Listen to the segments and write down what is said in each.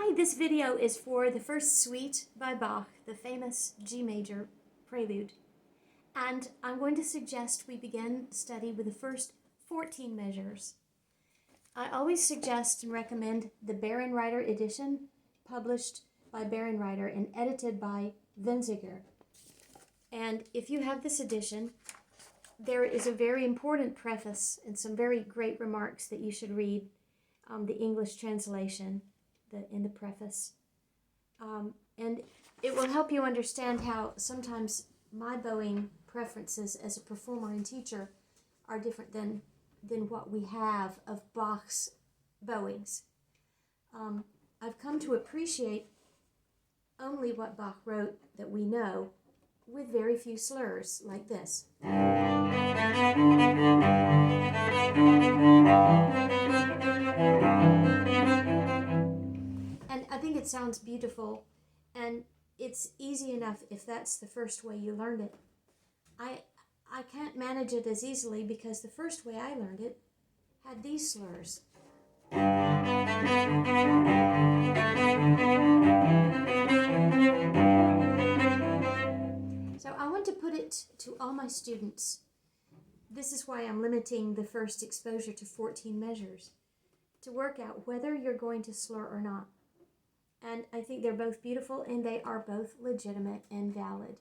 Hi, this video is for the first suite by Bach, the famous G major prelude. And I'm going to suggest we begin study with the first 14 measures. I always suggest and recommend the Bärenreiter edition, published by Bärenreiter and edited by Wenziger. And if you have this edition, there is a very important preface and some very great remarks that you should read, the English translation in the preface. And it will help you understand how sometimes my bowing preferences as a performer and teacher are different than what we have of Bach's bowings. I've come to appreciate only what Bach wrote that we know, with very few slurs, like this. And I think it sounds beautiful, and it's easy enough if that's the first way you learned it. I can't manage it as easily because the first way I learned it had these slurs. So I want to put it to all my students. This is why I'm limiting the first exposure to 14 measures, to work out whether you're going to slur or not. And I think they're both beautiful and they are both legitimate and valid.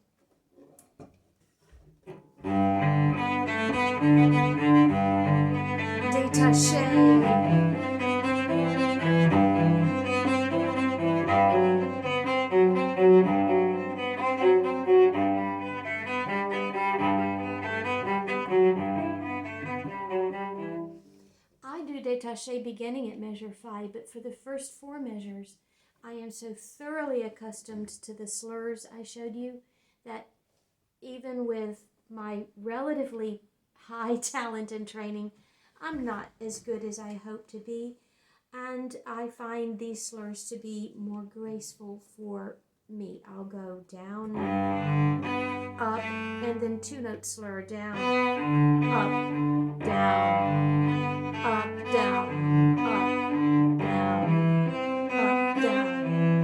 Détaché. I do détaché beginning at measure 5, but for the first 4 measures, I am so thoroughly accustomed to the slurs I showed you that even with my relatively high talent and training, I'm not as good as I hope to be, and I find these slurs to be more graceful for me. I'll go down, up, and then 2-note slur, down, up, down, up, down, up, down, up, down,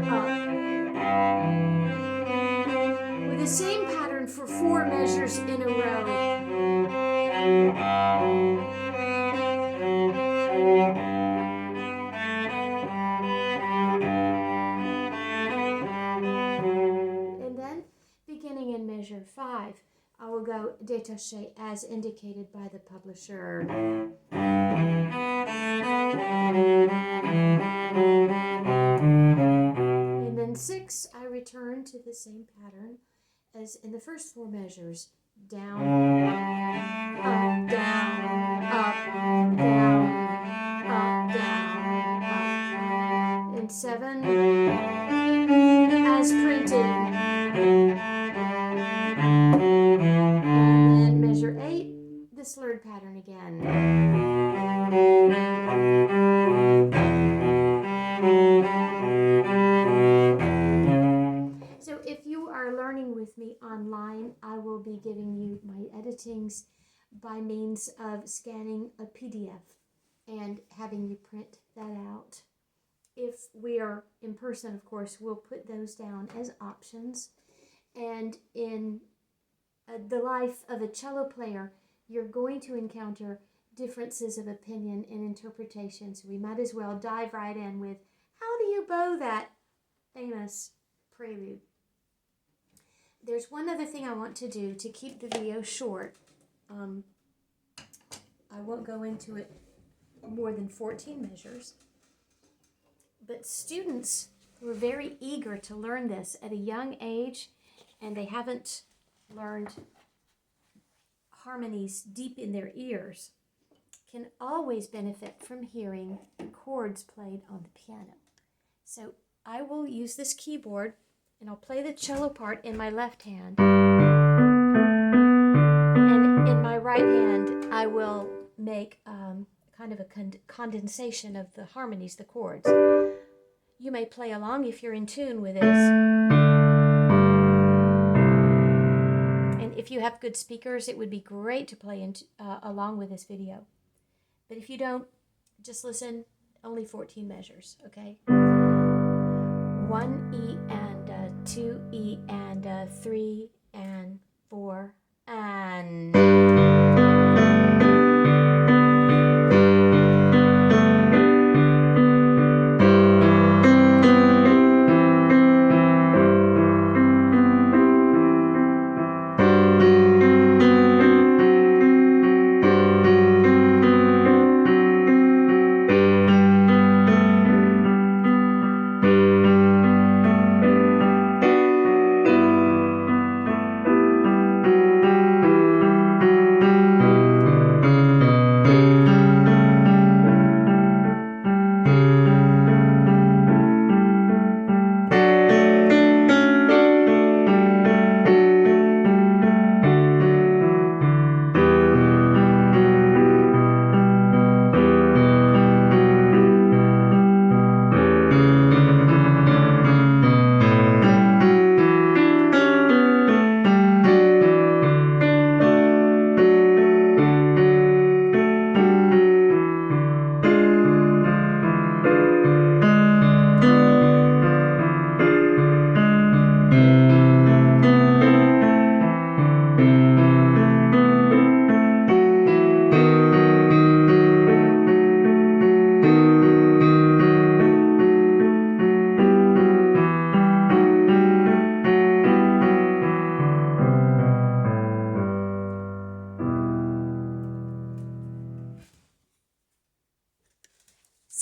up. With the same pattern for 4 measures in a row. And then, beginning in measure 5, I will go détaché as indicated by the publisher. And then 6, I return to the same pattern as in the first 4 measures. Down, up, down, up, down, up, down, up. And 7, as printed. And then measure 8, the slurred pattern again. So if you are learning with me online, I will be giving you my editings by means of scanning a PDF and having you print that out. If we are in person, of course, we'll put those down as options. And in the life of a cello player, you're going to encounter differences of opinion and interpretation. So we might as well dive right in with, how do you bow that famous prelude? There's one other thing I want to do to keep the video short. I won't go into it more than 14 measures. But students who are very eager to learn this at a young age, and they haven't learned harmonies deep in their ears, can always benefit from hearing the chords played on the piano. So I will use this keyboard, and I'll play the cello part in my left hand. And in my right hand, I will make kind of a condensation of the harmonies, the chords. You may play along if you're in tune with this. And if you have good speakers, it would be great to play along with this video. But if you don't, just listen, only 14 measures, okay? 1 E and 2 E and 3 and 4 and...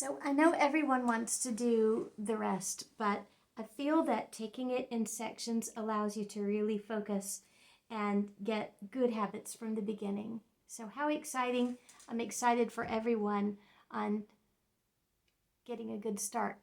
So I know everyone wants to do the rest, but I feel that taking it in sections allows you to really focus and get good habits from the beginning. So how exciting. I'm excited for everyone on getting a good start.